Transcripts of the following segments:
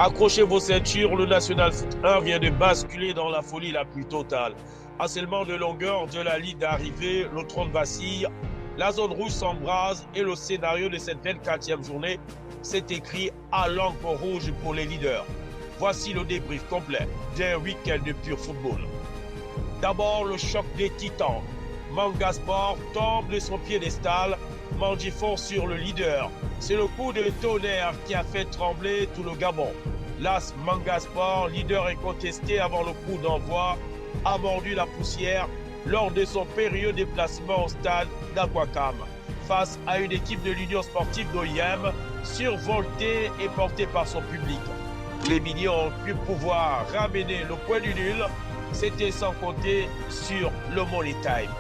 Accrochez vos ceintures, le National Foot 1 vient de basculer dans la folie la plus totale. À seulement de longueur de la ligne d'arrivée, le trône vacille, la zone rouge s'embrase et le scénario de cette 24e journée s'est écrit à l'encre rouge pour les leaders. Voici le débrief complet d'un week-end de pur football. D'abord, le choc des titans. Manga Sport tombe de son piédestal, Mandji fonce sur le leader. C'est le coup de tonnerre qui a fait trembler tout le Gabon. L'AS Manga Sport, leader incontesté avant le coup d'envoi, a mordu la poussière lors de son périlleux déplacement au stade d'Aquacam face à une équipe de l'Union sportive d'OIM survoltée et portée par son public. Les Millions ont pu pouvoir ramener le point du nul, c'était sans compter sur le Money Time.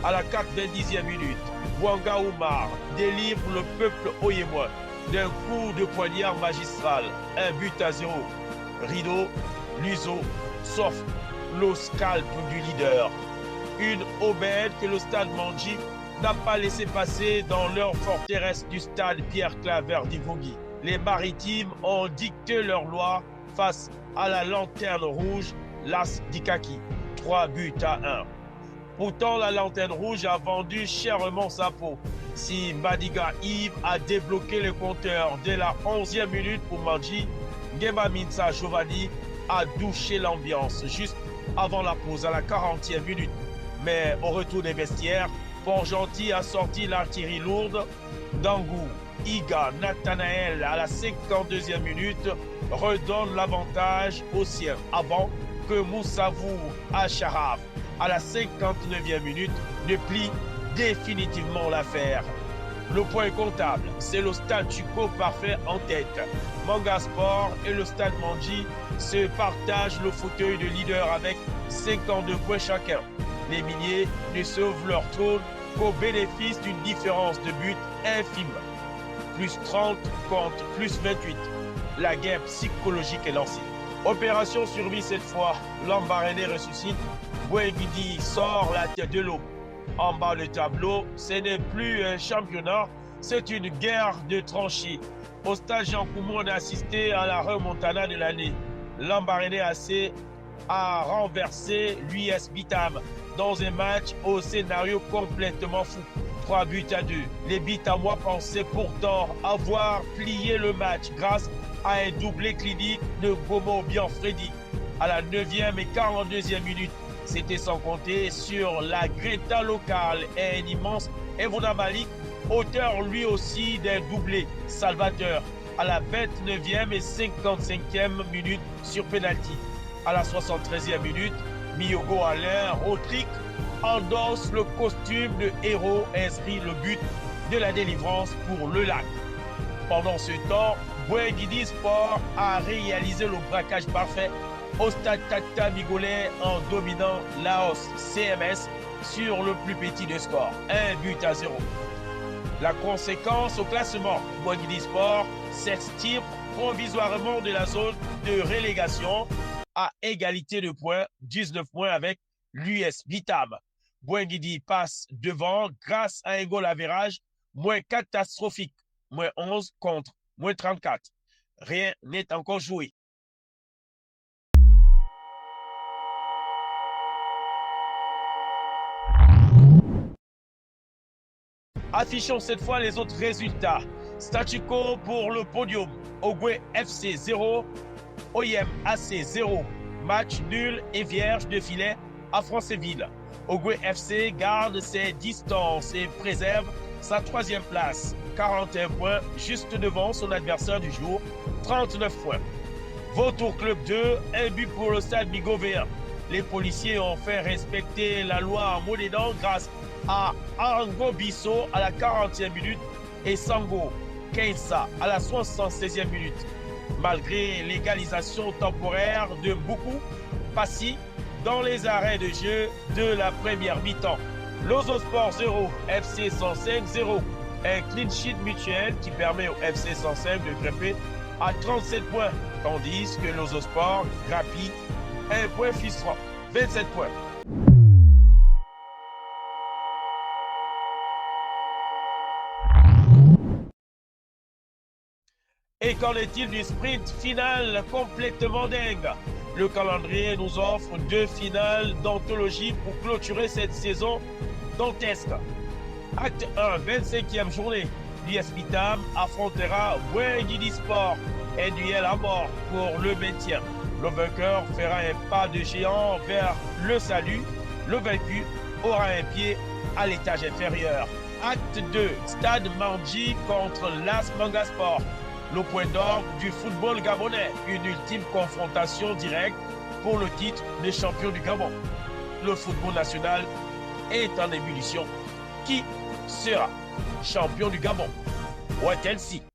À la 90e minute, Bouanga Oumar délivre le peuple oyémois d'un coup de poignard magistral, 1-0. Rideau, Luso, sauf le scalp du leader. Une aubaine que le stade Mandji n'a pas laissé passer dans leur forteresse du stade Pierre-Claver d'Ivogui. Les Maritimes ont dicté leur loi face à la lanterne rouge, l'As d'Ikaki. 3-1. Pourtant, la lanterne rouge a vendu chèrement sa peau. Si Madiga Yves a débloqué le compteur dès la 11e minute pour Mandji, Ngema Minsa Giovanni a douché l'ambiance juste avant la pause à la 40e minute. Mais au retour des vestiaires, Port-Gentil a sorti l'artillerie lourde. Dangou, Iga, Nathanaël à la 52e minute redonne l'avantage aux siens avant que Moussavou Acharaf à la 59e minute ne plie définitivement l'affaire. Le point comptable, c'est le statu quo parfait en tête. Manga Sport et le stade Mandji se partagent le fauteuil de leader avec 52 points chacun. Les Milliers ne sauvent leur trône qu'au bénéfice d'une différence de but infime. Plus 30 contre plus 28. La guerre psychologique est lancée. Opération survie cette fois. Lambaréné ressuscite. Bouengidi sort la tête de l'eau. En bas le tableau, ce n'est plus un championnat, c'est une guerre de tranchées. Au stade Jean Koumou, on a assisté à la remontana de l'année. Lambaréné AC a renversé l'US Bitam dans un match au scénario complètement fou. 3-2. Les Bitamois pensaient pourtant avoir plié le match grâce à un doublé clinique de Gomo Bianfredi. À la 9e et 42e minute, c'était sans compter sur la Greta locale et un immense Evona Malik, auteur lui aussi d'un doublé salvateur à la 29e et 55e minute sur penalty. À la 73e minute, Miyogo Alain Rodrigue endosse le costume de héros et inscrit le but de la délivrance pour le lac. Pendant ce temps, Bouengidi Sport a réalisé le braquage parfait au stade Tata Migolais en dominant Laos CMS sur le plus petit des scores, 1-0. La conséquence au classement, Bouengidi Sport s'extirpe provisoirement de la zone de relégation à égalité de points, 19 points avec l'US Vitam. Bouengidi passe devant grâce à un goal average moins catastrophique, moins 11 contre moins 34. Rien n'est encore joué. Affichons cette fois les autres résultats. Statu quo pour le podium. Ogwe FC 0, OIM AC 0. Match nul et vierge de filet à Franceville. Ogwe FC garde ses distances et préserve sa 3e place. 41 points, juste devant son adversaire du jour, 39 points. Vautour Club 2, un but pour le stade Bigovéen. Les policiers ont fait respecter la loi en Modédan grâce à Arango Bisso à la 40e minute et Sango Kensa à la 76e minute. Malgré l'égalisation temporaire de beaucoup Passy dans les arrêts de jeu de la première mi-temps. Lozo Sport 0, FC 105 0. Un clean sheet mutuel qui permet au FC 105 de grimper à 37 points, tandis que Lozo Sport grappille un point frustrant, 27 points. Et qu'en est-il du sprint final complètement dingue? Le calendrier nous offre 2 finales d'anthologie pour clôturer cette saison dantesque. Acte 1, 25e journée. L'US Vitam affrontera Wengidi Sport, un duel à mort pour le maintien. Le vainqueur fera un pas de géant vers le salut. Le vaincu aura un pied à l'étage inférieur. Acte 2, Stade Mandji contre l'AS Manga Sport. Le point d'orgue du football gabonais, une ultime confrontation directe pour le titre de champion du Gabon. Le football national est en ébullition. Qui sera champion du Gabon? What else?